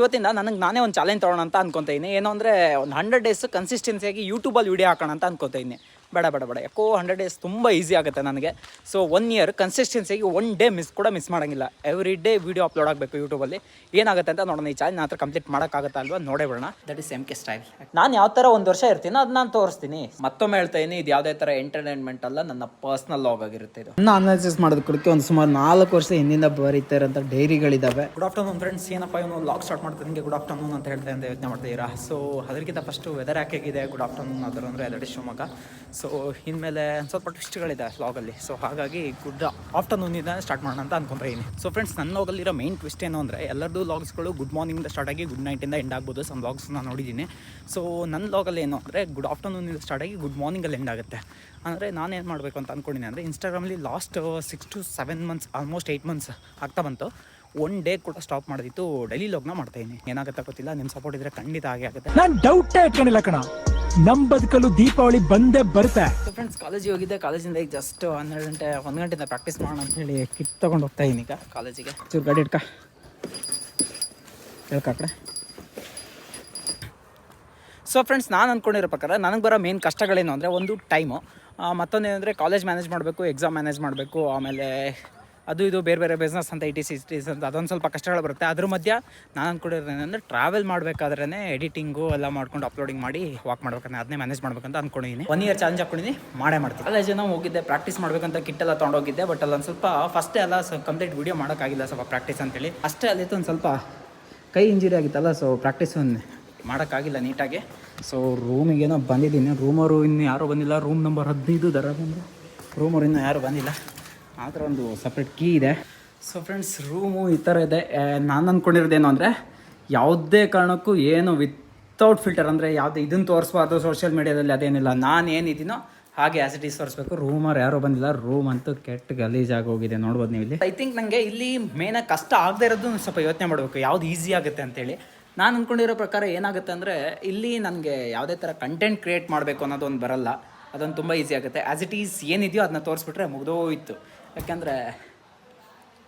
ಇವತ್ತಿಂದ ನನಗೆ ನಾನೇ ಒಂದು ಚಾಲೆಂಜ್ ತೊಗೊಳ್ಳೋಣ ಅಂತ ಅನ್ಕೊತೀನಿ. ಏನು ಅಂದರೆ ಒಂದು 100 ಡೇಸ್ ಕನ್ಸಿಸ್ಟೆನ್ಸಿಯಾಗಿ ಯೂಟ್ಯೂಬಲ್ಲಿ ವೀಡಿಯೋ ಹಾಕೋಣ ಅಂತ ಅನ್ಕೊತೀನಿ. ಬೇಡ ಯಾಕೋ 100 ಡೇಸ್ ತುಂಬ ಈಸಿ ಆಗುತ್ತೆ ನನಗೆ. ಸೊ 1 ಇಯರ್ ಕನ್ಸಿಸ್ಟೆನ್ಸಿಯಾಗಿ 1 ಡೇ ಮಿಸ್ ಮಾಡೋಂಗಿಲ್ಲ. ಎವ್ರಿ ಡೇ ವೀಡಿಯೋ ಅಪ್ಲೋಡ್ ಆಗಬೇಕು ಯೂಟ್ಯೂಬಲ್ಲಿ. ಏನಾಗುತ್ತೆ ಅಂತ ನೋಡೋಣ. ಈ ಚಾಲೆಂಜ್ ಹತ್ರ ಕಂಪ್ಲೀಟ್ ಮಾಡೋಕ್ಕಾಗುತ್ತಾ ಅಲ್ವಾ ನೋಡೇ ಬಿಡೋಣ. That is MK style. ನಾನು ಯಾವ ಥರ 1 ವರ್ಷ ಇರ್ತೀನೋ ಅದು ನಾನು ತೋರಿಸ್ತೀನಿ. ಮತ್ತೊಮ್ಮೆ ಹೇಳ್ತಾ ಇದ್ದೀನಿ, ಇದು ಯಾವುದೇ ಥರ ಎಂಟರ್ಟೈನ್ಮೆಂಟ್ ಅಲ್ಲ, ನನ್ನ ಪರ್ಸ್ನಲ್ ಲಾಗ್ ಆಗಿರುತ್ತೆ. ಇದು ನನ್ನ ಅನಾಲಿಸಿಸ್ ಮಾಡೋದಕ್ಕೆ ಒಂದು ಸುಮಾರು 4 ವರ್ಷ ಹಿಂದಿಂದ ಬರೀತಾ ಇರೋಂಥ ಡೈರಿಗಳಿದ್ದಾವೆ. Good afternoon friends. ಏನಪ್ಪ ಇವನು ಲಾಗ್ ಸ್ಟಾರ್ಟ್ ಮಾಡ್ತಾ ನಿಮಗೆ ಗುಡ್ ಆಫ್ಟರ್ನೂನ್ ಅಂತ ಹೇಳ್ತಾ ಅಂತ ಯೋಚನೆ ಮಾಡ್ತಿದ್ದೀರಾ. ಸೊ ಅದಕ್ಕಿಂತ ಫಸ್ಟು ವೆದರ್ ಯಾಕೆಗಿದೆ ಗುಡ್ ಆಫ್ಟರ್ನೂನ್ ಆದರೂ ಅಂದರೆ ದಟ್ ಇಸ್ ಶಿವಮೊಗ್ಗ. ಸೊ ಇನ್ಮೇಲೆ ಸ್ವಲ್ಪ ಟ್ವಿಸ್ಟ್ಗಳಿದೆ ವ್ಲಾಗಲ್ಲಿ. ಸೊ ಹಾಗಾಗಿ ಗುಡ್ ಆಫ್ಟರ್ನೂನಿಂದ ಸ್ಟಾರ್ಟ್ ಮಾಡೋಣ ಅಂತ ಅನ್ಕೊಂತ ಇದ್ದೀನಿ. ಸೊ ಫ್ರೆಂಡ್ಸ್, ನನ್ನ ವ್ಲಾಗಲ್ಲಿರೋ ಮೈನ್ ಟ್ವಿಸ್ಟ್ ಏನು ಅಂದರೆ ಎಲ್ಲರದ್ದು ವ್ಲಾಗ್ಸ್ಗಳು ಗುಡ್ ಮಾರ್ನಿಂಗಿಂದ ಸ್ಟಾರ್ಟ್ ಆಗಿ ಗುಡ್ ನೈಟಿಂದ ಎಂಡ್ ಆಗ್ಬೋದು. ಸಮ್ ವ್ಲಾಗ್ಸ್ ನಾನು ನೋಡಿದ್ದೀನಿ. ಸೊ ನನ್ನ ವ್ಲಾಗಲ್ಲಿ ಏನು ಅಂದರೆ ಗುಡ್ ಆಫ್ಟರ್ನೂನಿಂದ ಸ್ಟಾರ್ಟ್ ಆಗಿ ಗುಡ್ ಮಾರ್ನಿಂಗಲ್ಲಿ ಎಂಡ್ ಆಗುತ್ತೆ. ಅಂದರೆ ನಾನೇನು ಮಾಡಬೇಕು ಅಂತ ಅಂದ್ಕೊಂಡಿದ್ದೀನಿ ಅಂದರೆ ಇನ್ಸ್ಟಾಗ್ರಾಮಲ್ಲಿ last 6 to 7 months almost 8 months ಆಗ್ತಾ ಬಂತು. 1 ಡೇ ಕೂಡ ಸ್ಟಾಪ್ ಮಾಡಿದ್ದು ಡೈಲಿ ಲಾಗ್ನ ಮಾಡ್ತಾಯಿದ್ದೀನಿ. ಏನಾಗುತ್ತೆ ಗೊತ್ತಿಲ್ಲ, ನಿಮ್ಮ ಸಪೋರ್ಟ್ ಇದ್ದರೆ ಖಂಡಿತ ಹಾಗೆ ಆಗುತ್ತೆ. ನಾನು ಡೌಟೇ ಇಟ್ಕೊಂಡಿಲ್ಲ ಕಣ, ನಮ್ಮ ಬದುಕಲು ದೀಪಾವಳಿ ಬಂದೇ ಬರುತ್ತೆ. ಫ್ರೆಂಡ್ಸ್, ಕಾಲೇಜಿಗೆ ಹೋಗಿದ್ದೆ. ಕಾಲೇಜಿಂದ ಈಗ ಜಸ್ಟ್ 12 ಗಂಟೆ 1 ಗಂಟೆಯಿಂದ ಪ್ರಾಕ್ಟೀಸ್ ಮಾಡೋಣ ಅಂತ ಹೇಳಿ ಕಿಟ್ ತೊಗೊಂಡು ಹೋಗ್ತಾ ಇದ್ದೀನಿ ಈಗ ಕಾಲೇಜಿಗೆ. ಚೂರು ಗಾಡಿ ಇಟ್ಕ ಕಡೆ. ಸೊ ಫ್ರೆಂಡ್ಸ್, ನಾನು ಅಂದ್ಕೊಂಡಿರೋ ಪ್ರಕಾರ ನನಗೆ ಬರೋ ಮೇನ್ ಕಷ್ಟಗಳೇನು ಅಂದರೆ ಒಂದು ಟೈಮು, ಮತ್ತೊಂದೇನೆಂದರೆ ಕಾಲೇಜ್ ಮ್ಯಾನೇಜ್ ಮಾಡಬೇಕು, ಎಕ್ಸಾಮ್ ಮ್ಯಾನೇಜ್ ಮಾಡಬೇಕು, ಆಮೇಲೆ ಅದು ಇದು ಬೇರೆ ಬಿಸ್ನೆಸ್ ಅಂತ ಇಟೀಸ್ ಅಂತ ಅದೊಂದು ಸ್ವಲ್ಪ ಕಷ್ಟಗಳು ಬರುತ್ತೆ. ಅದ್ರ ಮಧ್ಯೆ ನಾನು ಅಂದ್ಕೊಂಡಿರೋದು ಏನಂದರೆ ಟ್ರಾವೆಲ್ ಮಾಡಬೇಕಾದ್ರೇ ಎಡಿಟಿಂಗು ಎಲ್ಲ ಮಾಡ್ಕೊಂಡು ಅಪ್ಲೋಡಿಂಗ್ ಮಾಡಿ ವಾಕ್ ಮಾಡ್ಬೇಕಂದ್ರೆ ಅದನ್ನೇ ಮ್ಯಾನೇಜ್ ಮಾಡ್ಬೇಕಂತ ಅಂದ್ಕೊಂಡಿದ್ದೀನಿ. 1 ಇಯರ್ ಚಾಲೆಂಜ್ ಹಾಕ್ಕೊಂಡಿದ್ದೀನಿ, ಮಾಡ್ತೀನಿ. ಕಾಲೇಜಿನ ಹೋಗಿದ್ದೆ, ಪ್ರಾಕ್ಟೀಸ್ ಮಾಡಬೇಕಂತ ಕಿಟ್ಟೆಲ್ಲ ತೊಗೊಂಡೋಗಿದ್ದೆ. ಬಟ್ ಅಲ್ಲೊಂದು ಸ್ವಲ್ಪ ಫಸ್ಟೇ ಎಲ್ಲ ಕಂಪ್ಲೀಟ್ ವೀಡಿಯೋ ಮಾಡೋಕ್ಕಾಗಿಲ್ಲ, ಸ್ವಲ್ಪ ಪ್ರಾಕ್ಟೀಸ್ ಅಂತೇಳಿ ಅಷ್ಟೇ. ಅಲ್ಲಿತ್ತು ಒಂದು ಸ್ವಲ್ಪ ಕೈ ಇಂಜುರಿ ಆಗಿತ್ತಲ್ಲ, ಸೊ ಪ್ರಾಕ್ಟೀಸ್ ಮಾಡೋಕ್ಕಾಗಿಲ್ಲ ನೀಟಾಗಿ. ಸೊ ರೂಮಿಗೇನೋ ಬಂದಿದ್ದೀನಿ. ರೂಮರು ಇನ್ನೂ ಯಾರೂ ಬಂದಿಲ್ಲ. ರೂಮ್ ನಂಬರ್ 15 ದರ ಬಂದರು. ರೂಮರು ಇನ್ನೂ ಯಾರೂ ಬಂದಿಲ್ಲ. ಆ ಥರ ಒಂದು ಸಪ್ರೇಟ್ ಕೀ ಇದೆ. ಸೊ ಫ್ರೆಂಡ್ಸ್, ರೂಮು ಈ ಥರ ಇದೆ. ನಾನು ಅಂದ್ಕೊಂಡಿರೋದೇನು ಅಂದರೆ ಯಾವುದೇ ಕಾರಣಕ್ಕೂ ಏನು ವಿತೌಟ್ ಫಿಲ್ಟರ್, ಅಂದರೆ ಯಾವುದೇ ಇದನ್ನು ತೋರಿಸ್ಬಾರ್ದು ಸೋಷಿಯಲ್ ಮೀಡಿಯಾದಲ್ಲಿ, ಅದೇನಿಲ್ಲ. ನಾನು ಏನಿದ್ದೀನೋ ಹಾಗೆ ಆ್ಯಸ್ ಇಟ್ ಈಸ್ ತೋರಿಸ್ಬೇಕು. ರೂಮರ್ ಯಾರೂ ಬಂದಿಲ್ಲ. ರೂಮ್ ಅಂತೂ ಕೆಟ್ಟ ಗಲೀಜಾಗಿ ಹೋಗಿದೆ, ನೋಡ್ಬೋದು ನೀವು ಇಲ್ಲಿ. ಐ ಥಿಂಕ್ ನನಗೆ ಇಲ್ಲಿ ಮೇನಾಗಿ ಕಷ್ಟ ಆಗದೆ ಇರೋದು ಸ್ವಲ್ಪ ಯೋಚನೆ ಮಾಡಬೇಕು, ಯಾವ್ದು ಈಸಿ ಆಗುತ್ತೆ ಅಂತೇಳಿ. ನಾನು ಅಂದ್ಕೊಂಡಿರೋ ಪ್ರಕಾರ ಏನಾಗುತ್ತೆ ಅಂದರೆ ಇಲ್ಲಿ ನನಗೆ ಯಾವುದೇ ಥರ ಕಂಟೆಂಟ್ ಕ್ರಿಯೇಟ್ ಮಾಡಬೇಕು ಅನ್ನೋದೊಂದು ಬರಲ್ಲ. ಅದೊಂದು ತುಂಬ ಈಸಿ ಆಗುತ್ತೆ. ಆ್ಯಸ್ ಇಟ್ ಈಸ್ ಏನಿದೆಯೋ ಅದನ್ನ ತೋರಿಸ್ಬಿಟ್ರೆ ಮುಗಿದೋಯ್ತು. ಯಾಕೆಂದರೆ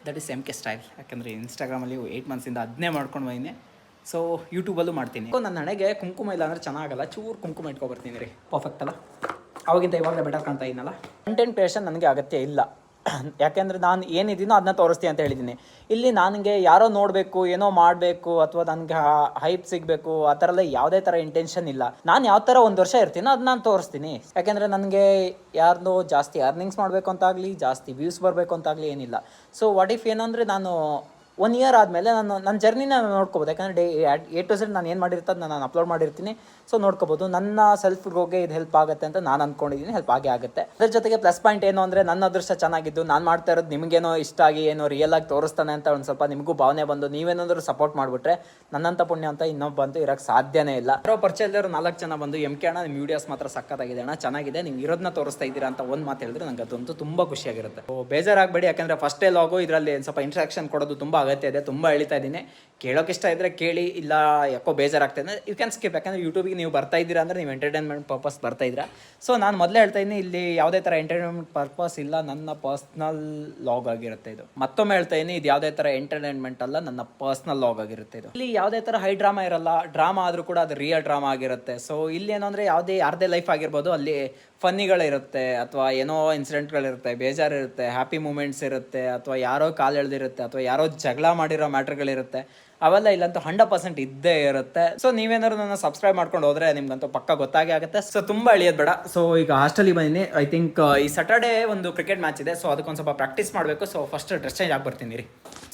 ದಟ್ ಈಸ್ MK ಸ್ಟೈಲ್. ಯಾಕೆಂದರೆ ಇನ್ಸ್ಟಾಗ್ರಾಮಲ್ಲಿ 8 months ಅದನ್ನೇ ಮಾಡ್ಕೊಂಡು ಬಂದಿನಿ. ಸೊ ಯೂಟ್ಯೂಬಲ್ಲೂ ಮಾಡ್ತೀನಿ. ನನ್ನ ಹಣೆಗೆ ಕುಂಕುಮ ಇಲ್ಲ ಅಂದರೆ ಚೆನ್ನಾಗಲ್ಲ. ಚೂರು ಕುಂಕುಮ ಇಟ್ಕೊಬರ್ತೀನಿ ರೀ, ಪರ್ಫೆಕ್ಟ್ ಅಲ್ಲ? ಅವಾಗಿಂತ ಇವಾಗಲೇ ಬೆಟರ್ ಕಾಣ್ತಾ ಇದ್ದೀನಲ್ಲ. ಕಂಟೆಂಟ್ ಕ್ರಿಯೇಷನ್ ನನಗೆ ಅಗತ್ಯ ಇಲ್ಲ. ಯಾಕೆಂದರೆ ನಾನು ಏನಿದ್ದೀನೋ ಅದನ್ನ ತೋರಿಸ್ತೀನಿ ಅಂತ ಹೇಳಿದ್ದೀನಿ. ಇಲ್ಲಿ ನನಗೆ ಯಾರೋ ನೋಡಬೇಕು, ಏನೋ ಮಾಡಬೇಕು, ಅಥವಾ ನನಗೆ ಹೈಪ್ ಸಿಗಬೇಕು, ಆ ಥರ ಎಲ್ಲ ಯಾವುದೇ ಥರ ಇಂಟೆನ್ಷನ್ ಇಲ್ಲ. ನಾನು ಯಾವ ಥರ 1 ವರ್ಷ ಇರ್ತೀನೋ ಅದು ನಾನು ತೋರಿಸ್ತೀನಿ. ಯಾಕೆಂದರೆ ನನಗೆ ಯಾರನ್ನೋ ಜಾಸ್ತಿ ಅರ್ನಿಂಗ್ಸ್ ಮಾಡಬೇಕು ಅಂತಾಗಲಿ, ಜಾಸ್ತಿ ವ್ಯೂಸ್ ಬರಬೇಕು ಅಂತಾಗಲಿ ಏನಿಲ್ಲ. ಸೊ ವಾಟ್ ಇಫ್ ಏನಂದರೆ ನಾನು 1 ಇಯರ್ ಆದಮೇಲೆ ನನ್ನ ಜರ್ನಿನ ನೋಡ್ಕೋಬೋದು. ಯಾಕಂದರೆ A to Z ನಾನು ಏನು ಮಾಡಿರ್ತದೆ ನಾನು ಅಪ್ಲೋಡ್ ಮಾಡಿರ್ತೀನಿ. ಸೊ ನೋಡ್ಕೋಬೋದು. ನನ್ನ ಸೆಲ್ಫ್ ಗ್ರೋಗೆ ಇದು ಹೆಲ್ಪ್ ಆಗುತ್ತೆ ಅಂತ ನಾನು ಅಂದ್ಕೊಂಡಿದ್ದೀನಿ. ಹೆಲ್ಪ್ ಆಗೇ ಆಗುತ್ತೆ. ಅದ್ರ ಜೊತೆಗೆ ಪ್ಲಸ್ ಪಾಯಿಂಟ್ ಏನು ಅಂದರೆ ನನ್ನ ಅದೃಷ್ಟ ಚೆನ್ನಾಗಿದ್ದು, ನಾನು ಮಾಡ್ತಾ ಇರೋದು ನಿಮಗೇನೋ ಇಷ್ಟ ಆಗಿ ಏನೋ ರಿಯಲ್ ಆಗಿ ತೋರಿಸ್ತಾನೆ ಅಂತ ಒಂದು ಸ್ವಲ್ಪ ನಿಮಗೂ ಭಾವನೆ ಬಂದು ನೀವೇನಾದರೂ ಸಪೋರ್ಟ್ ಮಾಡಿಬಿಟ್ರೆ ನನ್ನಂಥ ಪುಣ್ಯ ಅಂತ ಇನ್ನೊಬ್ಬಂತೂ ಇರೋಕ್ಕೆ ಸಾಧ್ಯನೇ ಇಲ್ಲ. ಯಾರೋ ಪರಿಚಯ ಇಲ್ಲದ್ರು 4 ಜನ ಬಂದು MK ಅಣ್ಣ ನಿಮ್ಮ ವೀಡಿಯೋಸ್ ಮಾತ್ರ ಸಕ್ಕತ್ತಾಗಿದೆ ಅಣ್ಣ, ಚೆನ್ನಾಗಿದೆ, ನೀವು ಇರೋದನ್ನ ತೋರಿಸ್ತಾ ಇದ್ದೀರಾ ಅಂತ ಒಂದು ಮಾತು ಹೇಳಿದ್ರೆ ನನಗೆ ಅದಂತೂ ತುಂಬ ಖುಷಿಯಾಗಿರುತ್ತೆ. ಬೇಜಾರಾಗಬೇಡಿ, ಯಾಕೆಂದರೆ ಫಸ್ಟೇ ಲಾಗು ಇದರಲ್ಲಿ ಸ್ವಲ್ಪ ಇಂಟ್ರಾಕ್ಷನ್ ಕೊಡೋದು ತುಂಬ ಅಗತ್ಯ ಇದೆ. ತುಂಬ ಹೇಳ್ತಾ ಇದ್ದೀನಿ, ಕೇಳೋಕೆ ಇಷ್ಟ ಇದ್ದರೆ ಕೇಳಿ, ಇಲ್ಲ ಯಾಕೋ ಬೇಜಾರಾಗ್ತಾ ಇದೆ ಯು ಕ್ಯಾನ್ ಸ್ಕಿಪ್. ಯಾಕಂದರೆ ಯೂಟ್ಯೂಬಿಗೆ ನೀವು ಬರ್ತಾ ಇದ್ದೀರಾ ಅಂದರೆ ನೀವು ಎಂಟರ್ಟೈನ್ಮೆಂಟ್ ಪರ್ಪಸ್ ಬರ್ತಾ ಇದ್ದೀರಾ. ಸೊ ನಾನು ಮೊದಲೇ ಹೇಳ್ತಾ ಇದ್ದೀನಿ, ಇಲ್ಲಿ ಯಾವುದೇ ಥರ ಎಂಟರ್ಟೈನ್ಮೆಂಟ್ ಪರ್ಪಸ್ ಇಲ್ಲ, ನನ್ನ ಪರ್ಸ್ನಲ್ ಲಾಗ್ ಆಗಿರುತ್ತೆ ಇದು. ಮತ್ತೊಮ್ಮೆ ಹೇಳ್ತಾ ಇದ್ದೀನಿ, ಇದು ಯಾವುದೇ ಥರ ಎಂಟರ್ಟೈನ್ಮೆಂಟ್ ಅಲ್ಲ, ನನ್ನ ಪರ್ಸ್ನಲ್ ಲಾಗ್ ಆಗಿರುತ್ತೆ ಇದು. ಇಲ್ಲಿ ಯಾವುದೇ ಥರ ಹೈ ಡ್ರಾಮಾ ಇರಲ್ಲ. ಡ್ರಾಮಾ ಆದರೂ ಕೂಡ ಅದು ರಿಯಲ್ ಡ್ರಾಮಾ ಆಗಿರುತ್ತೆ. ಸೊ ಇಲ್ಲಿ ಏನು ಅಂದರೆ ಯಾರದೇ ಲೈಫ್ ಆಗಿರ್ಬೋದು, ಅಲ್ಲಿ ಫನ್ನಿಗಳಿರುತ್ತೆ, ಅಥವಾ ಏನೋ ಇನ್ಸಿಡೆಂಟ್ಗಳಿರುತ್ತೆ, ಬೇಜಾರಿರುತ್ತೆ, ಹ್ಯಾಪಿ ಮೂಮೆಂಟ್ಸ್ ಇರುತ್ತೆ, ಅಥವಾ ಯಾರೋ ಕಾಲು ಎಳೆದಿರುತ್ತೆ, ಅಥವಾ ಯಾರೋ ಜಗಳ ಮಾಡಿರೋ ಮ್ಯಾಟ್ರ್ಗಳಿರುತ್ತೆ. ಅವೆಲ್ಲ ಇಲ್ಲಂತೂ 100% ಇದ್ದೇ ಇರುತ್ತೆ. ಸೊ ನೀವೇನಾದ್ರು ನನ್ನ ಸಬ್ಸ್ಕ್ರೈಬ್ ಮಾಡ್ಕೊಂಡು ಹೋದರೆ ನಿಮ್ಗಂತೂ ಪಕ್ಕ ಗೊತ್ತಾಗೇ ಆಗುತ್ತೆ. ಸೊ ತುಂಬ ಎಳಿಯೋದು ಬೇಡ. ಸೊ ಈಗ ಹಾಸ್ಟೆಲಿಗೆ ಬಂದಿನಿ. ಐ ಥಿಂಕ್ ಈ ಸ್ಯಾಟರ್ಡೇ ಒಂದು ಕ್ರಿಕೆಟ್ ಮ್ಯಾಚ್ ಇದೆ. ಸೊ ಅದಕ್ಕೊಂದು ಸ್ವಲ್ಪ ಪ್ರಾಕ್ಟೀಸ್ ಮಾಡಬೇಕು. ಸೊ ಫಸ್ಟ್ ಡ್ರೆಸ್ ಚೇಂಜ್ ಆಗಿ ಬರ್ತೀನಿ ರೀ.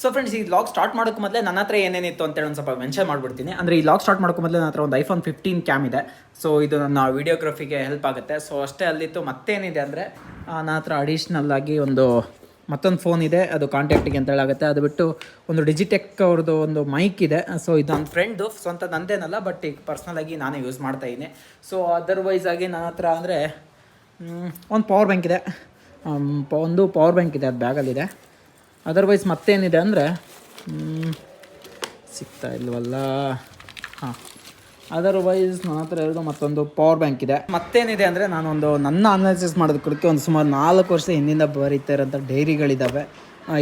ಸೊ ಫ್ರೆಂಡ್ಸ್, ಈ ಲಾಗ್ ಸ್ಟಾರ್ಟ್ ಮಾಡೋಕ್ಕೆ ಮೊದಲೇ ನನ್ನ ಹತ್ರ ಏನೇನಿತ್ತು ಅಂತೇಳಿ ಒಂದು ಸ್ವಲ್ಪ ಮೆನ್ಷನ್ ಮಾಡಿಬಿಡ್ತೀನಿ. ಅಂದರೆ ಈ ಲಾಗ್ ಸ್ಟಾರ್ಟ್ ಮಾಡೋಕ್ಕೆ ಮೊದಲೇ ನನ್ನ ಹತ್ರ ಒಂದು iPhone 15 ಕ್ಯಾಮ್ ಇದೆ. ಸೊ ಇದು ನನ್ನ ವಿಡಿಯೋಗ್ರಫಿಗೆ ಹೆಲ್ಪ್ ಆಗುತ್ತೆ. ಸೊ ಅಷ್ಟೇ ಅಲ್ಲಿತ್ತು. ಮತ್ತೇನಿದೆ ಅಂದರೆ ನನ್ನ ಹತ್ರ ಅಡಿಷ್ನಲ್ ಆಗಿ ಮತ್ತೊಂದು ಫೋನ್ ಇದೆ, ಅದು ಕಾಂಟ್ಯಾಕ್ಟಿಗೆ ಅಂತ ಹೇಳಾಗುತ್ತೆ. ಅದು ಬಿಟ್ಟು ಒಂದು ಡಿಜಿಟೆಕ್ ಅವ್ರದ್ದು ಒಂದು ಮೈಕ್ ಇದೆ. ಸೊ ಇದು ನನ್ನ ಫ್ರೆಂಡು, ಸ್ವಂತ ನಂದೇನಲ್ಲ, ಬಟ್ ಈಗ ಪರ್ಸ್ನಲಾಗಿ ನಾನೇ ಯೂಸ್ ಮಾಡ್ತಾಯಿದ್ದೀನಿ. ಸೊ ಅದರ್ವೈಸ್ ಆಗಿ ನನ್ನ ಹತ್ರ ಅಂದರೆ ಒಂದು ಪವರ್ ಬ್ಯಾಂಕ್ ಇದೆ, ಅದು ಬ್ಯಾಗಲ್ಲಿದೆ. ಅದರ್ವೈಸ್ ಮತ್ತೇನಿದೆ ಅಂದರೆ ಸಿಗ್ತಾ ಇಲ್ವಲ್ಲ. ಹಾಂ, ಅದರ್ವೈಸ್ ನನ್ನ ಹತ್ರ ಎರಡು ಮತ್ತೊಂದು ಪವರ್ ಬ್ಯಾಂಕ್ ಇದೆ. ಮತ್ತೇನಿದೆ ಅಂದರೆ ನನ್ನ ಅನಾಲಿಸಿಸ್ ಮಾಡೋದಕ್ಕೆ ಒಂದು ಸುಮಾರು 4 ವರ್ಷ ಹಿಂದಿಂದ ಬರೀತಾ ಇರೋಂಥ ಡೈರಿಗಳಿದ್ದಾವೆ.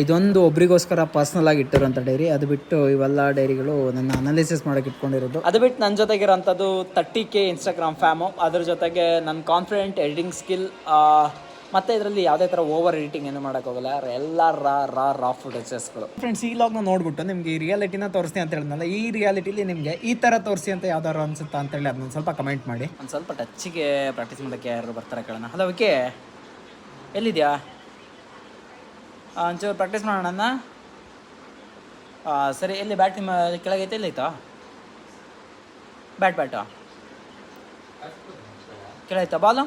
ಇದೊಂದು ಒಬ್ರಿಗೋಸ್ಕರ ಪರ್ಸ್ನಲ್ ಆಗಿ ಇಟ್ಟಿರೋಂಥ ಡೈರಿ. ಅದು ಬಿಟ್ಟು ಇವೆಲ್ಲ ಡೈರಿಗಳು ನನ್ನ ಅನಾಲಿಸಿಸ್ ಮಾಡೋಕೆ ಇಟ್ಕೊಂಡಿರೋದು. ಅದು ಬಿಟ್ಟು ನನ್ನ ಜೊತೆಗಿರೋಂಥದ್ದು 30K ಇನ್ಸ್ಟಾಗ್ರಾಮ್ ಫ್ಯಾಮು, ಅದ್ರ ಜೊತೆಗೆ ನನ್ನ ಕಾನ್ಫಿಡೆಂಟ್ ಎಡಿಟಿಂಗ್ ಸ್ಕಿಲ್, ಮತ್ತು ಇದರಲ್ಲಿ ಯಾವುದೇ ಥರ ಓವರ್ ಎಡಿಟಿಂಗ್ ಏನು ಮಾಡೋಕ್ಕೋಗಲ್ಲ. ಎಲ್ಲ ರಾ ಫುಟೇಜಸ್ಗಳು. ಫ್ರೆಂಡ್ಸ್, ಈ ಲಾಗ್ನ ನೋಡ್ಬಿಟ್ಟು ನಿಮಗೆ ಈ ರಿಯಾಲಿಟಿನ ತೋರಿಸ್ತೀನಿ ಅಂತ ಹೇಳಿದ್ನಲ್ಲ, ಈ ರಿಯಾಲಿಟಿಲಿ ನಿಮಗೆ ಈ ಥರ ತೋರಿಸಿ ಅಂತ ಯಾವ್ದಾರು ಅನ್ಸುತ್ತಾ ಅಂತೇಳಿ ಅದನ್ನ ಸ್ವಲ್ಪ ಕಮೆಂಟ್ ಮಾಡಿ. ಒಂದು ಸ್ವಲ್ಪ ಟಚ್ಚಿಗೆ ಪ್ರಾಕ್ಟೀಸ್ ಮಾಡೋಕ್ಕೆ ಯಾರು ಬರ್ತಾರೆ ಕೇಳೋಣ. ಹಲೋ ವಿಕೆ, ಎಲ್ಲಿದೆಯಾ? ಒಂಚೂರು ಪ್ರಾಕ್ಟೀಸ್ ಮಾಡೋಣ. ಸರಿ, ಎಲ್ಲಿ ಬ್ಯಾಟ್ ನಿಮ್ಮ ಕೆಳಗೈತೆ? ಎಲ್ಲೈತಾ ಬ್ಯಾಟಾ ಕೆಳಗೈತಾ? ಬಾಲು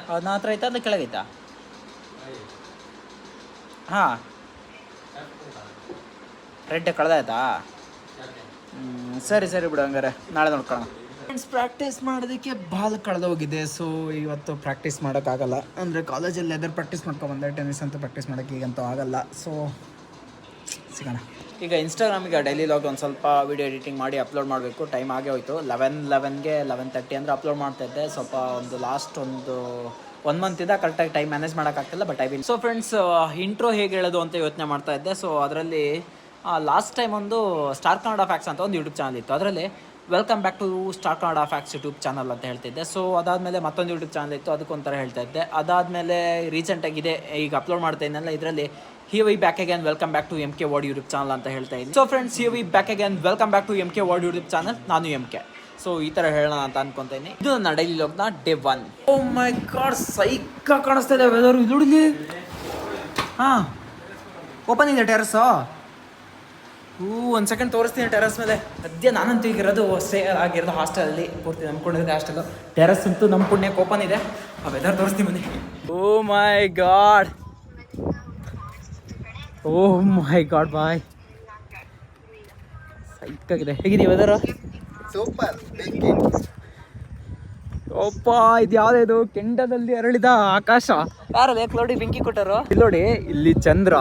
ನನ್ನ ಹತ್ರ ಐತಾ? ಅದು ಕೆಳಗೈತಾ? ಹಾಂ, ರೆಡ್ ಕಳೆದಾಯ್ತಾ? ಸರಿ ಬಿಡು, ಹಂಗಾರೆ ನಾಳೆ ನೋಡ್ಕೊಳ್ಳೋಣ. ಫ್ರೆಂಡ್ಸ್, ಪ್ರಾಕ್ಟೀಸ್ ಮಾಡೋದಕ್ಕೆ ಬಾಲ್ ಕಳೆದೋಗಿದೆ. ಸೊ ಇವತ್ತು ಪ್ರಾಕ್ಟೀಸ್ ಮಾಡೋಕ್ಕಾಗಲ್ಲ. ಅಂದರೆ ಕಾಲೇಜಲ್ಲಿ ಎದರ್ ಪ್ರಾಕ್ಟೀಸ್ ಮಾಡ್ಕೊಬಂದೆ, ಟೆನ್ನಿಸ್ ಅಂತೂ ಪ್ರಾಕ್ಟೀಸ್ ಮಾಡೋಕ್ಕೆ ಈಗಂತೂ ಆಗಲ್ಲ. ಸೊ ಸಿಗೋಣ. ಈಗ ಇನ್ಸ್ಟಾಗ್ರಾಮಿಗೆ ಡೈಲಿ ಲಾಗ್ ಒಂದು ಸ್ವಲ್ಪ ವೀಡಿಯೋ ಎಡಿಟಿಂಗ್ ಮಾಡಿ ಅಪ್ಲೋಡ್ ಮಾಡಬೇಕು. ಟೈಮ್ ಆಗೇ ಹೋಯಿತು. 11:30 ಅಂದರೆ ಅಪ್ಲೋಡ್ ಮಾಡ್ತಾಯಿದ್ದೆ. ಸ್ವಲ್ಪ ಒಂದು ಲಾಸ್ಟ್ ಒಂದು 1 ಮಂತಿಂದ ಕರೆಕ್ಟಾಗಿ ಟೈಮ್ ಮ್ಯಾನೇಜ್ ಮಾಡೋಕ್ಕಾಗ್ತಿಲ್ಲ, but I will. So friends, intro ಹೇಗೆ ಹೇಳೋದು ಅಂತ ಯೋಚನೆ ಮಾಡ್ತಾಯಿದ್ದೆ. ಸೊ ಅದರಲ್ಲಿ ಲಾಸ್ಟ್ ಟೈಮ್ ಒಂದು ಸ್ಟಾರ್ ಕನ್ನಡ ಫ್ಯಾಕ್ಸ್ ಅಂತ ಒಂದು ಯೂಟ್ಯೂಬ್ ಚಾನಲ್ ಇತ್ತು. ಅದರಲ್ಲಿ welcome back to star Kannada facts YouTube channel ಅಂತ ಹೇಳ್ತಿದ್ದೆ. ಸೊ ಅದಾದಮೇಲೆ ಮತ್ತೊಂದು ಯೂಟ್ಯೂಬ್ ಚಾನಲ್ ಇತ್ತು, ಅದಕ್ಕೊಂಥರ ಹೇಳ್ತಾ ಇದ್ದೆ. ಅದಾದಮೇಲೆ ರೀಸೆಂಟಾಗಿದೆ ಈಗ ಅಪ್ಲೋಡ್ ಮಾಡ್ತಾ ಇದ್ದೆನಲ್ಲ, ಇದರಲ್ಲಿ here we back again welcome back to MK word YouTube channel ಅಂತ ಹೇಳ್ತಾ ಇದ್ದೀನಿ. So friends, here we back again welcome back to MK word YouTube channel. ನಾನು MK. ಸೊ ಈ ಥರ ಹೇಳೋಣ ಅಂತ ಅನ್ಕೊತಾ ಇದ್ದೀನಿ. ಇದು ನನ್ನ ಡೈಲಿ ಲಾಗ್ನ ಡೇ 1. ಓ ಮೈ ಗಾಡ್, ಸೈಕ ಕಾಣಿಸ್ತಾ ಇದೆ ವೆದರ್. ಇದು ನೋಡಿ, ಹಾಂ ಓಪನ್ ಇದೆ ಟೆರಸ್ಸು. ಒಂದು ಸೆಕೆಂಡ್ ತೋರಿಸ್ತೀನಿ ಟೆರಸ್ ಮೇಲೆ. ಸದ್ಯ ನಾನಂತೂ ಈಗಿರೋದು ಸ್ಟೇ ಆಗಿರೋದು ಹಾಸ್ಟೆಲಲ್ಲಿ, ಪೂರ್ತಿ ನಂಬ್ಕೊಂಡಿರೋದು ಹಾಸ್ಟೆಲು. ಟೆರಸ್ ಅಂತೂ ನಮ್ಮ ಪುಣ್ಯಕ್ಕೆ ಓಪನ್ ಇದೆ. ಆ ವೆದರ್ ತೋರಿಸ್ತೀನಿ ಬನ್ನಿ. ಓ ಮೈ ಗಾಡ್ ಬಾಯ್, ಸೈಕಾಗಿದೆ. ಹೇಗಿದೆ ವೆದರ್? ಸೂಪರ್. ಒಪ್ಪ, ಇದು ಯಾವುದಿದು? ಕೆಂಡದಲ್ಲಿ ಅರಳಿದ ಆಕಾಶ. ಯಾರಲ್ಲ ನೋಡಿ ಬೆಂಕಿ ಕೊಟ್ಟರು? ಇಲ್ಲಿ ನೋಡಿ, ಇಲ್ಲಿ ಚಂದ್ರ,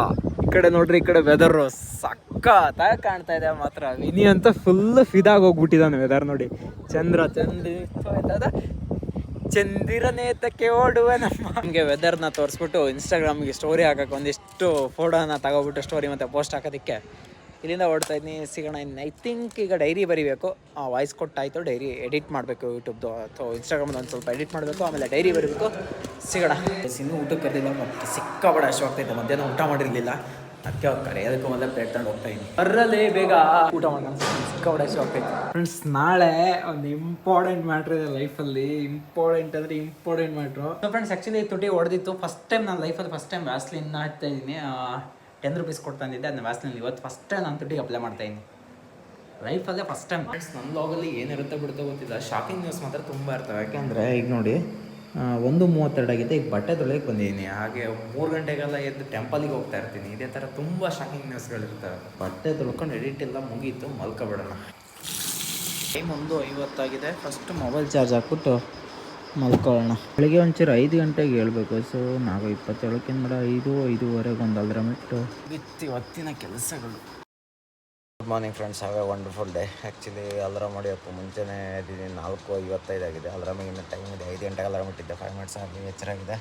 ಈ ಕಡೆ ನೋಡ್ರಿ, ಈ ಕಡೆ ವೆದರ್ ಸಕ್ಕತ್ತಾಗಿ ಕಾಣ್ತಾ ಇದೆ. ಮಾತ್ರ ವಿನಿ ಅಂತ ಫುಲ್ ಫಿದಾಗಿ ಹೋಗ್ಬಿಟ್ಟಿದ್ದಾನೆ ವೆದರ್ ನೋಡಿ. ಚಂದಿರನೇತಕ್ಕೆ ಓಡುವೆ ನಮ್ಮ. ನಮಗೆ ವೆದರ್ನ ತೋರಿಸ್ಬಿಟ್ಟು ಇನ್ಸ್ಟಾಗ್ರಾಮಿಗೆ ಸ್ಟೋರಿ ಹಾಕಕ್ಕೆ ಒಂದಿಷ್ಟು ಫೋಟೋನ ತಗೋಬಿಟ್ಟು ಸ್ಟೋರಿ ಮತ್ತು ಪೋಸ್ಟ್ ಹಾಕೋದಕ್ಕೆ ಇಲ್ಲಿಂದ ಓಡ್ತಾ ಇದ್ದೀನಿ. ಸಿಗೋಣ. ಐ ಥಿಂಕ್ ಈಗ ಡೈರಿ ಬರೀಬೇಕು. ವಾಯ್ಸ್ ಕೊಟ್ಟಾಯಿತು, ಡೈರಿ ಎಡಿಟ್ ಮಾಡಬೇಕು ಯೂಟ್ಯೂಬ್ದು ಅಥವಾ ಇನ್ಸ್ಟಾಗ್ರಾಮಲ್ಲಿ ಒಂದು ಸ್ವಲ್ಪ ಎಡಿಟ್ ಮಾಡಬೇಕು, ಆಮೇಲೆ ಡೈರಿ ಬರೀಬೇಕು. ಸಿಗೋಣ. ಇನ್ನೂ ಊಟಕ್ಕೆ ಕರೆದಿಲ್ಲ, ಮತ್ತು ಸಿಕ್ಕಾಬಡ ಅಷ್ಟು ಆಗ್ತಾಯಿತ್ತು. ಮಧ್ಯಾಹ್ನ ಊಟ ಮಾಡಿರಲಿಲ್ಲ, ಅದಕ್ಕೆ ಹೋಗ್ತಾರೆ. ಅದಕ್ಕೂ ಮೊದಲೇ ಪ್ಲೇಟ್ ತಗೊಂಡು ಹೋಗ್ತಾ ಇದ್ದೀನಿ. ಬರಲ್ಲೇ ಬೇಗ ಊಟ ಮಾಡೋಣ, ಸಿಕ್ಕಾಬಡ ಅಷ್ಟು ಆಗ್ತಾಯಿತ್ತು. ಫ್ರೆಂಡ್ಸ್, ನಾಳೆ ಒಂದು ಇಂಪಾರ್ಟೆಂಟ್ ಮ್ಯಾಟ್ರ್ ಇದೆ ಲೈಫಲ್ಲಿ. ಇಂಪಾರ್ಟೆಂಟ್ ಅಂದರೆ important matter. So friends, actually ತುಟಿ ಹೊಡೆದಿತ್ತು. ಫಸ್ಟ್ ಟೈಮ್ ನನ್ನ ಲೈಫಲ್ಲಿ ಫಸ್ಟ್ ಟೈಮ್ ವ್ಯಾಸ್ಲಿನ್ನ ಹಾಕ್ತಾ ಇದ್ದೀನಿ. 10 ರೂಪೀಸ್ ಕೊಡ್ತಾಯಿದ್ದೆ, ಅದನ್ನ ವ್ಯಾಸ್ಲಿನ್ ಇವತ್ತು ಫಸ್ಟ್ ಟೈಮ್ ನಾನು ತುಟಿಗೆ ಅಪ್ಲೈ ಮಾಡ್ತಾಯಿದ್ದೀನಿ ಲೈಫಲ್ಲೇ ಫಸ್ಟ್ ಟೈಮ್. ಫ್ರೆಂಡ್ಸ್, ನನ್ನ ಲಾಗಲ್ಲಿ ಏನಿರುತ್ತೆ ಬಿಡುತ್ತೋ ಗೊತ್ತಿಲ್ಲ, ಶಾಕಿಂಗ್ ನ್ಯೂಸ್ ಮಾತ್ರ ತುಂಬ ಇರ್ತವೆ. ಯಾಕೆಂದರೆ ಈಗ ನೋಡಿ 1:32 ಆಗಿದೆ, ಈಗ ಬಟ್ಟೆ ತೊಳೆಯಕ್ಕೆ ಬಂದಿದ್ದೀನಿ. ಹಾಗೆ 3 ಗಂಟೆಗೆಲ್ಲ ಎದ್ದು ಟೆಂಪಲಿಗೆ ಹೋಗ್ತಾ ಇರ್ತೀನಿ. ಇದೇ ಥರ ತುಂಬ ಶಾಕಿಂಗ್ ನ್ಯೂಸ್ಗಳಿರ್ತವೆ. ಬಟ್ಟೆ ತೊಳ್ಕೊಂಡು ಎಡಿಟ್ ಎಲ್ಲ ಮುಗೀತು, ಮಲ್ಕೊಬಿಡೋಣ. ಟೈಮ್ 1:50 ಆಗಿದೆ. ಫಸ್ಟ್ ಮೊಬೈಲ್ ಚಾರ್ಜ್ ಹಾಕ್ಬಿಟ್ಟು ಮಲ್ಕೊಳ್ಳೋಣ. ಬೆಳಿಗ್ಗೆ ಒಂಚೂರು 5 ಗಂಟೆಗೆ ಹೇಳ್ಬೇಕು. ಸೊ 4:27 ಏನು ಮಾಡ, 5:05 ಒಂದು ಅಲ್ರಾಮ್ ಇಟ್ಟು ಬಿತ್ತಿ ಹೊತ್ತಿನ ಕೆಲಸಗಳು. ಗುಡ್ ಮಾರ್ನಿಂಗ್ ಫ್ರೆಂಡ್ಸ್, ಹಾಗೆ ವಂಡರ್ಫುಲ್ ಡೇ. ಆ್ಯಕ್ಚುಲಿ ಅಲ್ರಾಮ್ ಮಾಡಿಯಪ್ಪ ಮುಂಚೆನೇ ಇದ್ದೀನಿ. 4:55 ಆಗಿದೆ. ಅಲ್ರಾಮಿಗಿನ್ನ ಟೈಮ್ ಇದೆ. 5 ಗಂಟೆಗೆ ಅಲ್ರಾಮ್ ಇಟ್ಟಿದ್ದೆ. 5 ಮಿನಿಟ್ಸ್ ಆಗಿ ಎಚ್ಚರಾಗಿದೆ.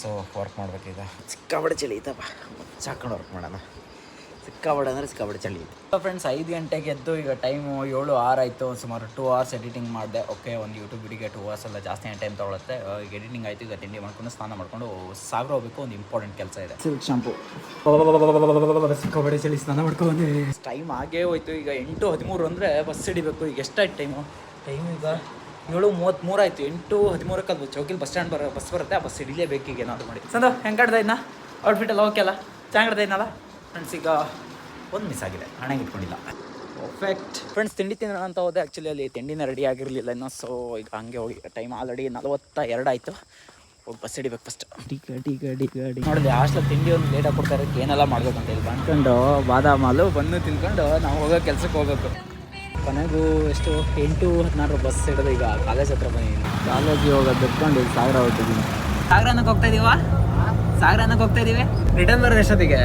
So work ಮಾಡಬೇಕೀಗ. ಸಿಕ್ಕಾಬಡೆ ಚಳಿ ಐತಪ್ಪ, ಸಾಕೊಂಡು ವರ್ಕ್ ಮಾಡೋಣ. ಸಿಕ್ಕಾಬಡೆ ಅಂದರೆ ಸಿಕ್ಕಾಬಡೆ ಚಳಿ ಇತ್ತು. ಸೊ ಫ್ರೆಂಡ್ಸ್, 5 ಗಂಟೆಗೆ ಎದ್ದು ಈಗ ಟೈಮು 7:06 ಆಯಿತು. ಸುಮಾರು 2 ಅವರ್ಸ್ ಎಡಿಟಿಂಗ್ ಮಾಡಿದೆ. ಓಕೆ, ಒಂದು ಯೂಟ್ಯೂಬ್ ವಿಡಿಯೋಗೆ 2 ಅವರ್ಸ್ ಎಲ್ಲ ಜಾಸ್ತಿ ಟೈಮ್ ತೊಗೊಳುತ್ತೆ. ಈಗ ಎಡಿಟಿಂಗ್ ಆಯಿತು. ಈಗ ತಿಂಡಿ ಮಾಡ್ಕೊಂಡು ಸ್ನಾನ ಮಾಡಿಕೊಂಡು ಸಾಗರ ಹೋಗಬೇಕು. ಒಂದು ಇಂಪಾರ್ಟೆಂಟ್ ಕೆಲಸ ಇದೆ. Silk shampoo. ಸಿಕ್ಕಾಬಡೆ ಚಳಿ, ಸ್ನಾನ ಮಾಡ್ಕೊಂಡು ಟೈಮ್ ಆಗೇ ಹೋಯ್ತು. ಈಗ 8:13 ಅಂದರೆ ಬಸ್ ಹಿಡಿಬೇಕು. ಈಗ ಎಷ್ಟಾಯ್ತು ಟೈಮು ಈಗ 7:33 ಆಯಿತು. 8:13ಕ್ಕೆ ಅದು ಚೌಕಿಲಿ ಬಸ್ ಸ್ಟ್ಯಾಂಡ್ ಬಸ್ ಬರುತ್ತೆ. ಆ ಬಸ್ ಹಿಡಿಲೇಬೇಕು ಈಗ ಏನಾದರೂ ಮಾಡಿ. ಸಂದ ಹೆಂಗೆ ಕಾಡ್ತಾ ಇದ್ನ ಔಟ್ಫಿಟ್ಟೆಲ್ಲ ಓಕೆಲ್ಲ ಚೆನ್ನಾಗಿಡ್ತಾ ಇದ್ನಲ್ಲ ಫ್ರೆಂಡ್ಸ್. ಈಗ ಒಂದು ಮಿಸ್ ಆಗಿದೆ, ಹಣೆಗೆ ಇಟ್ಕೊಂಡಿಲ್ಲ. ಪರ್ಫೆಕ್ಟ್. ಫ್ರೆಂಡ್ಸ್, ತಿಂಡಿ ತಿನ್ನೋಣ ಅಂತ ಹೋದೆ. ಆ್ಯಕ್ಚುಲಿ ಅಲ್ಲಿ ತಿಂಡಿನ ರೆಡಿ ಆಗಿರಲಿಲ್ಲ ಇನ್ನೂ. ಸೊ ಈಗ ಹಂಗೆ ಹೋಗಿ ಟೈಮ್ ಆಲ್ರೆಡಿ 42 ಆಯಿತು. ಹೋಗಿ ಬಸ್ ಹಿಡಿಬೇಕು ಫಸ್ಟ್. ಗಾಡಿ ನೋಡಿದೆ ಹಾಸ್ಟೆಲ್ ತಿಂಡಿ ಒಂದು ಲೇಟಾಗಿ ಕೊಡ್ತಾರೆ. ಏನೆಲ್ಲ ಮಾಡ್ಬೇಕಂತ ಹೇಳಿ ಬಂದ್ಕೊಂಡು ಬಾದಾಮ್ ಹಾಲು ಬನ್ನು ತಿನ್ಕೊಂಡು ನಾವು ಹೋಗೋ ಕೆಲಸಕ್ಕೆ ಹೋಗ್ಬೇಕು. ಕೊನೆಗೂ ಎಷ್ಟು 8:16 ಬಸ್ ಹಿಡಿದು ಈಗ ಕಾಲೇಜ್ ಹತ್ರ ಬಂದಿದ್ದೀನಿ. ಕಾಲೇಜಿಗೆ ಹೋಗೋದು ಬಿಟ್ಕೊಂಡು ಸಾಗರ ಹೊರಟಿದ್ದೀನಿ. ಸಾಗರನಕ್ಕೆ ಹೋಗ್ತಾ ಇದೀವ. ಸಾಗರನಕ್ಕೆ ಹೋಗ್ತಾ ಇದೀವಿ. ರಿಟರ್ನ್ ಬರೋದು ಎಷ್ಟೊತ್ತಿಗೆ?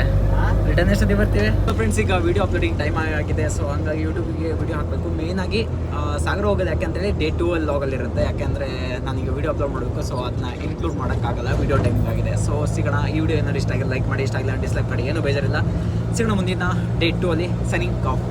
ರಿಟರ್ನ್ ಎಷ್ಟೊತ್ತಿಗೆ ಬರ್ತೀವಿ ಫ್ರೆಂಡ್ಸ್. ಈಗ ವೀಡಿಯೋ ಅಪ್ಲೋಡಿಂಗ್ ಟೈಮ್ ಆಗಿದೆ, ಸೊ ಹಂಗಾಗಿ ಯೂಟ್ಯೂಬ್ಗೆ ವೀಡಿಯೋ ಹಾಕಬೇಕು. ಮೇಯ್ನಾಗಿ ಸಾಗರ ಹೋಗೋದು ಯಾಕೆಂತೇಳಿ ಡೇ 2 ಅಲ್ಲಿ ಲಾಗಲ್ಲಿರುತ್ತೆ, ಯಾಕೆಂದರೆ ನಾನೀಗ ವೀಡಿಯೋ ಅಪ್ಲೋಡ್ ಮಾಡಬೇಕು, ಸೊ ಅದನ್ನ ಇನ್ಕ್ಲೂಡ್ ಮಾಡೋಕ್ಕಾಗಲ್ಲ, ವೀಡಿಯೋ ಟೈಮಿಂಗ್ ಆಗಿದೆ. ಸೊ ಸಿಗೋಣ. ಈ ವಿಡಿಯೋ ಏನಾದ್ರು ಇಷ್ಟ ಆಗಿಲ್ಲ ಲೈಕ್ ಮಾಡಿ, ಇಷ್ಟ ಆಗಿಲ್ಲ ಡಿಸ್ಲೈಕ್ ಮಾಡಿ, ಏನೂ ಬೇಜಾರಿಲ್ಲ. ಸಿಗೋಣ ಮುಂದಿನ ಡೇ 2 ಅಲ್ಲಿ. Signing off.